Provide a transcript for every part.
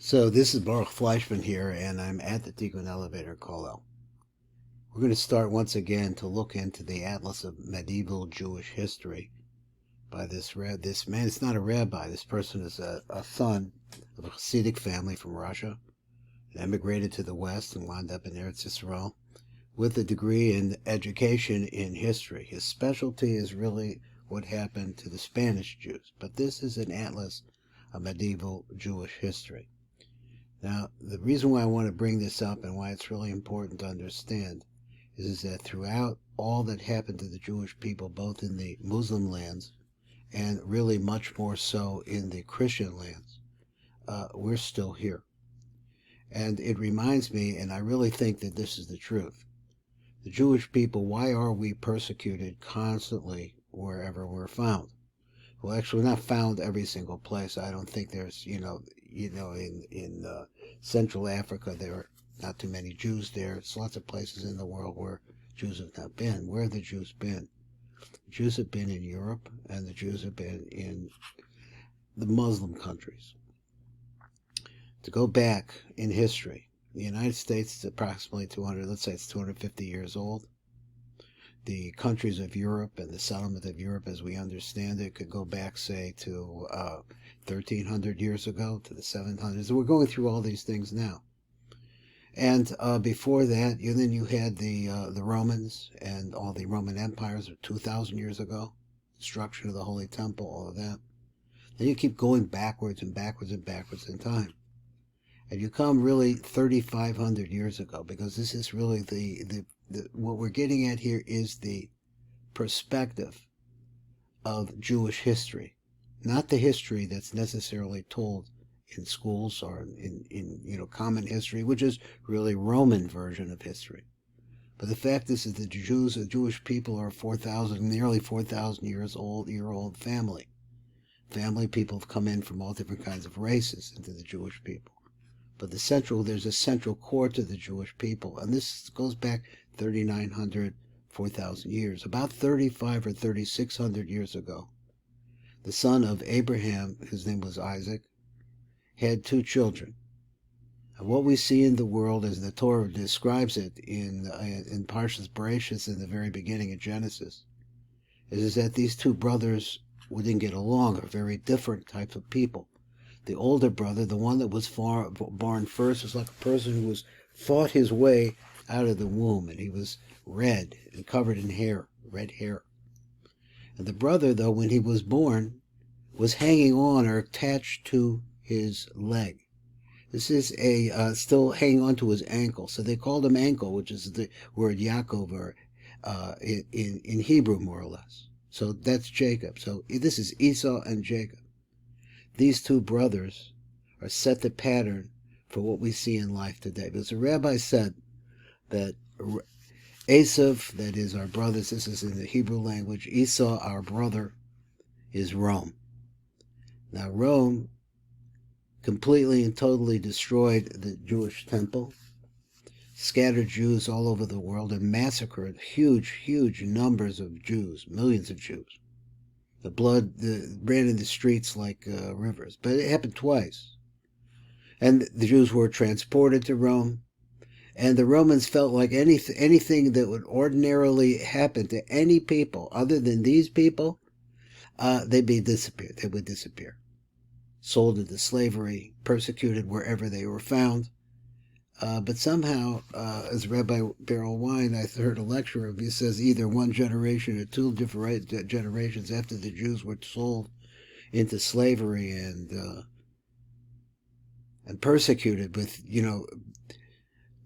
So this is Baruch Fleischman here, and I'm at the Tikkun Elevator Kollel. We're going to start once again to look into the Atlas of Medieval Jewish History by this man. It's not a rabbi. This person is a son of a Hasidic family from Russia, and emigrated to the West and wound up in Eretz Yisrael with a degree in education in history. His specialty is really what happened to the Spanish Jews, but this is an Atlas of Medieval Jewish History. Now, the reason why I want to bring this up and why it's really important to understand is that throughout all that happened to the Jewish people, both in the Muslim lands and really much more so in the Christian lands, we're still here. And it reminds me, and I really think that this is the truth, the Jewish people, why are we persecuted constantly wherever we're found? Well, actually, we're not found every single place. I don't think there's, in Central Africa, there are not too many Jews there. There's lots of places in the world where Jews have not been. Where have the Jews been? The Jews have been in Europe, and the Jews have been in the Muslim countries. To go back in history, the United States is approximately 250 years old. The countries of Europe and the settlement of Europe as we understand it could go back, say, to 1,300 years ago, to the 700s. We're going through all these things now. And before that, then you had the Romans and all the Roman empires of 2,000 years ago, destruction of the Holy Temple, all of that. Then you keep going backwards and backwards and backwards in time. And you come really 3,500 years ago, because this is really what we're getting at here is the perspective of Jewish history, not the history that's necessarily told in schools or in common history, which is really Roman version of history. But the fact is that the Jewish people are nearly 4,000 year old family. People have come in from all different kinds of races into the Jewish people. But there's a central core to the Jewish people, and this goes back 3,900, 4,000 years. About 3,500 or 3,600 years ago, the son of Abraham, whose name was Isaac, had two children. And what we see in the world, as the Torah describes it in Parshas Bereshis, in the very beginning of Genesis, is that these two brothers didn't get along, are very different types of people. The older brother, the one that was born first, was like a person who fought his way out of the womb, and he was red and covered in red hair. And the brother, though, when he was born, was hanging on or attached to his leg. This is still hanging on to his ankle, so they called him ankle, which is the word Yaakov, or in Hebrew, more or less. So that's Jacob. So this is Esau and Jacob. These two brothers are set the pattern for what we see in life today. Because the rabbi said that Esav, that is our brothers, this is in the Hebrew language, Esau, our brother, is Rome. Now Rome completely and totally destroyed the Jewish temple, scattered Jews all over the world, and massacred huge numbers of Jews, millions of Jews. The blood ran in the streets like rivers. But it happened twice. And the Jews were transported to Rome. And the Romans felt like anything that would ordinarily happen to any people other than these people, they would disappear. Sold into slavery, persecuted wherever they were found. But somehow, as Rabbi Beryl Wine, I heard a lecture of, he says either one generation or two different generations after the Jews were sold into slavery and persecuted, with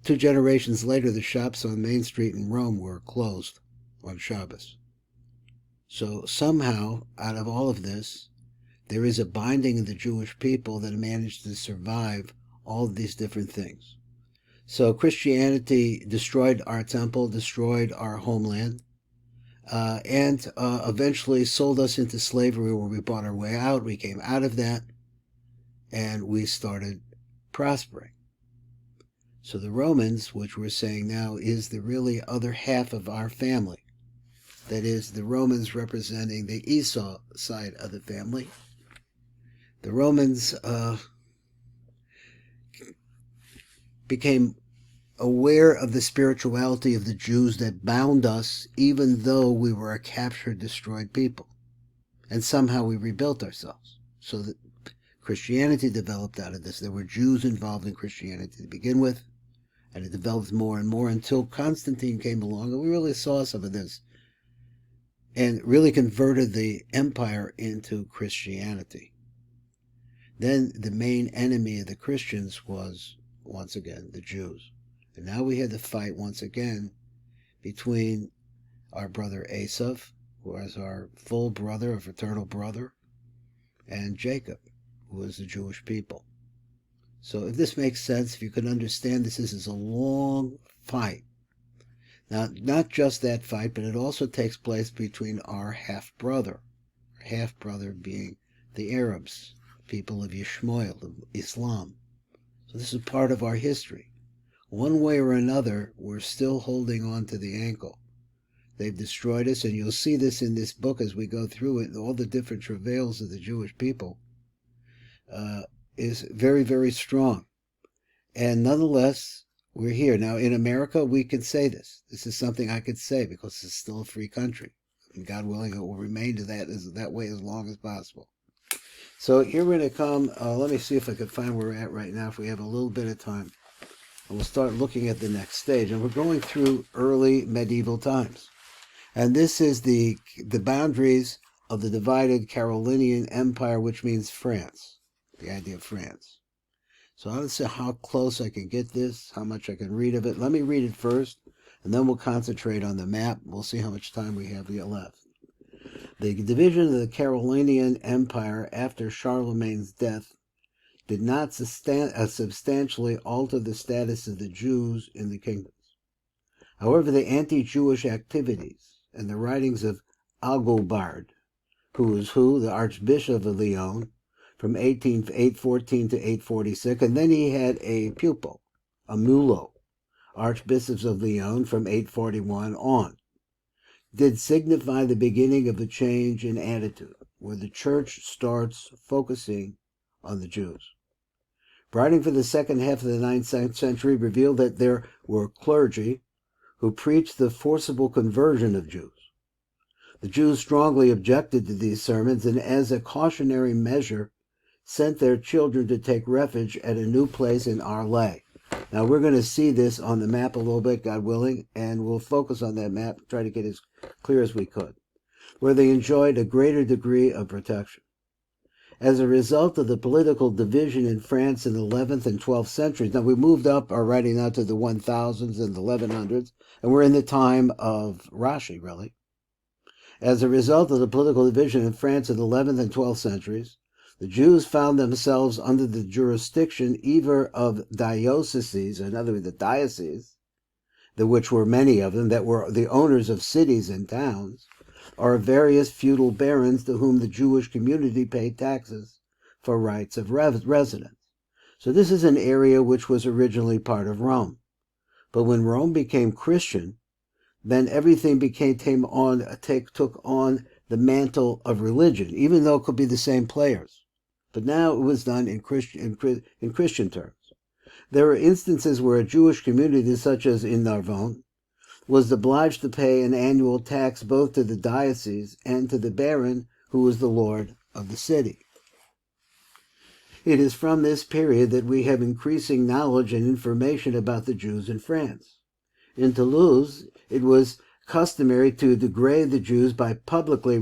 2 generations later, the shops on Main Street in Rome were closed on Shabbos. So somehow, out of all of this, there is a binding of the Jewish people that managed to survive all of these different things. So Christianity destroyed our temple, destroyed our homeland, and eventually sold us into slavery, where we bought our way out. We came out of that, and we started prospering. So the Romans, which we're saying now is the really other half of our family, that is, the Romans representing the Esau side of the family. The Romans became aware of the spirituality of the Jews that bound us, even though we were a captured, destroyed people. And somehow we rebuilt ourselves. So that Christianity developed out of this. There were Jews involved in Christianity to begin with, and it developed more and more until Constantine came along, and we really saw some of this, and really converted the empire into Christianity. Then the main enemy of the Christians was, once again, the Jews. And now we had to fight once again between our brother Esav, who was our full brother, a fraternal brother, and Jacob, who was the Jewish people. So if this makes sense, if you can understand this is a long fight. Now, not just that fight, but it also takes place between our half-brother being the Arabs, people of Yishmael, of Islam. So this is part of our history. One way or another, we're still holding on to the ankle. They've destroyed us, and you'll see this in this book as we go through it, all the different travails of the Jewish people is very, very strong. And nonetheless, we're here. Now, in America, we can say this. This is something I could say because it's still a free country. And God willing, it will remain to that way as long as possible. So here we're going to come, let me see if I can find where we're at right now, if we have a little bit of time. And we'll start looking at the next stage. And we're going through early medieval times. And this is the boundaries of the divided Carolingian Empire, which means France, the idea of France. So I don't see how close I can get this, how much I can read of it. Let me read it first, and then we'll concentrate on the map. We'll see how much time we have left. The division of the Carolingian Empire after Charlemagne's death did not substantially alter the status of the Jews in the kingdoms. However, the anti-Jewish activities and the writings of Agobard, the Archbishop of Lyon, from 814 to 846, and then he had a pupil, a Mulot, Archbishops of Lyon from 841 on, did signify the beginning of a change in attitude, where the church starts focusing on the Jews. Writing for the second half of the 9th century revealed that there were clergy who preached the forcible conversion of Jews. The Jews strongly objected to these sermons, and as a cautionary measure, sent their children to take refuge at a new place in Arles. Now, we're going to see this on the map a little bit, God willing, and we'll focus on that map, try to get as clear as we could, where they enjoyed a greater degree of protection. As a result of the political division in France in the 11th and 12th centuries, now we moved up already now to the 1000s and the 1100s, and we're in the time of Rashi, really. As a result of the political division in France in the 11th and 12th centuries, the Jews found themselves under the jurisdiction either of dioceses, in other words, the dioceses, which were many of them, that were the owners of cities and towns, or various feudal barons to whom the Jewish community paid taxes for rights of residence. So this is an area which was originally part of Rome. But when Rome became Christian, then everything took on the mantle of religion, even though it could be the same players. But now it was done in Christian terms. There were instances where a Jewish community, such as in Narbonne, was obliged to pay an annual tax both to the diocese and to the baron, who was the lord of the city. It is from this period that we have increasing knowledge and information about the Jews in France. In Toulouse, it was customary to degrade the Jews by publicly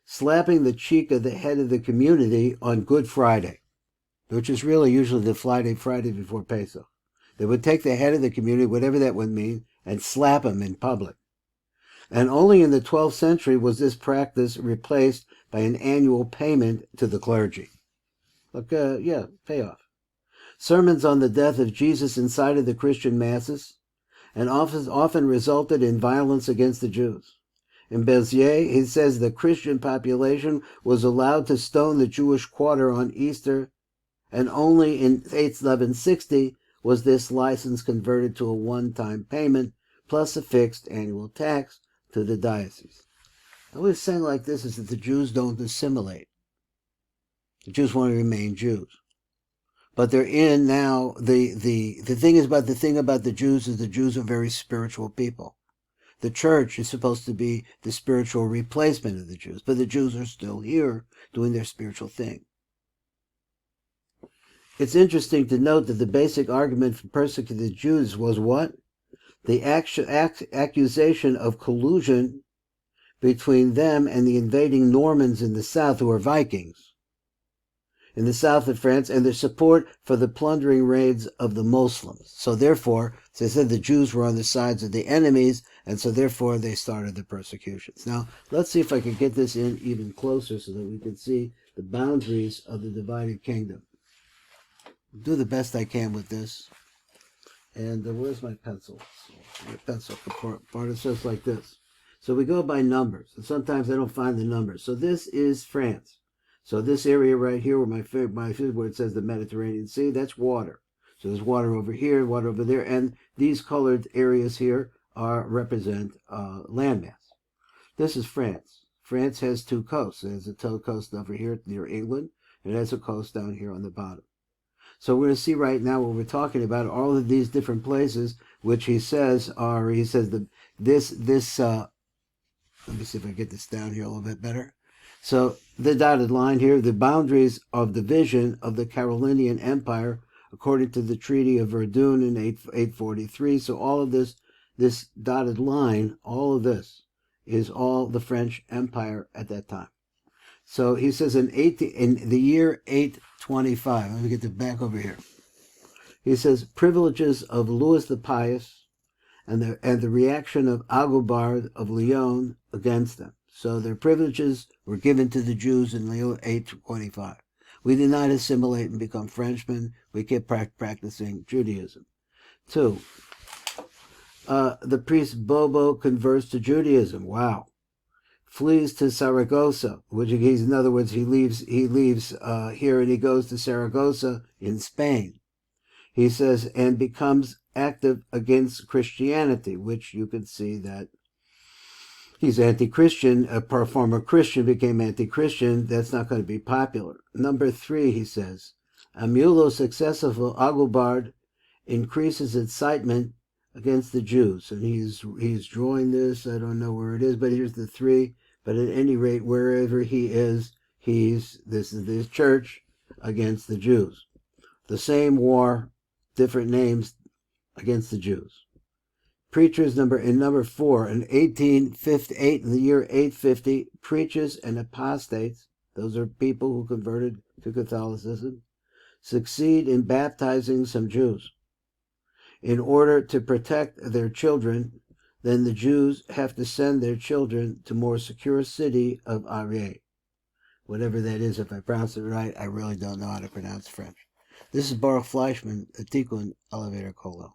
slapping the cheek of the head of the community on Good Friday, which is really usually the Friday before Pesach. They would take the head of the community, whatever that would mean, and slap him in public. And only in the 12th century was this practice replaced by an annual payment to the clergy. Payoff. Sermons on the death of Jesus incited the Christian masses and often resulted in violence against the Jews. In Beziers, he says the Christian population was allowed to stone the Jewish quarter on Easter, and only in 1160 was this license converted to a one-time payment plus a fixed annual tax to the diocese. Now, what he's saying like this is that the Jews don't assimilate. The Jews want to remain Jews. But they're in now. The thing about the Jews is the Jews are very spiritual people. The church is supposed to be the spiritual replacement of the Jews, but the Jews are still here doing their spiritual thing. It's interesting to note that the basic argument for persecuting the Jews was what? The accusation of collusion between them and the invading Normans in the south, who are Vikings, in the south of France, and their support for the plundering raids of the Muslims. So therefore, as I said, the Jews were on the sides of the enemies, and so therefore they started the persecutions. Now, let's see if I can get this in even closer so that we can see the boundaries of the divided kingdom. I'll do the best I can with this. And where's my pencil? My pencil part it says like this. So we go by numbers, and sometimes I don't find the numbers. So this is France. So this area right here, where where it says the Mediterranean Sea, that's water. So there's water over here, water over there, and these colored areas here represent landmass. This is France. France has two coasts. It has a coast over here near England, and it has a coast down here on the bottom. So we're going to see right now what we're talking about, all of these different places, which he says let me see if I get this down here a little bit better. So the dotted line here, the boundaries of division of the Carolingian Empire, according to the Treaty of Verdun in 843. So all of this dotted line, all of this is all the French Empire at that time. So he says in the year 825, let me get the back over here. He says privileges of Louis the Pious and the reaction of Agobard of Lyon against them. So their privileges were given to the Jews in 825. We did not assimilate and become Frenchmen. We kept practicing Judaism. 2. The priest Bobo converts to Judaism. Wow. Flees to Saragossa, which is, in other words, he leaves here and he goes to Saragossa in Spain. He says, and becomes active against Christianity, which you can see that he's anti-Christian. A former Christian became anti-Christian. That's not going to be popular. Number 3, he says, Amulo successful Agobard increases incitement against the Jews. And he's drawing this. I don't know where it is, but here's the 3. But at any rate, wherever he is, this is the church against the Jews. The same war, different names against the Jews. Preachers number 4, in 1858, in the year 850, preachers and apostates, those are people who converted to Catholicism, succeed in baptizing some Jews. In order to protect their children, then the Jews have to send their children to more secure city of Arieh. Whatever that is, if I pronounce it right, I really don't know how to pronounce French. This is Baruch Fleischman, a Tikkun Elevator Kolo.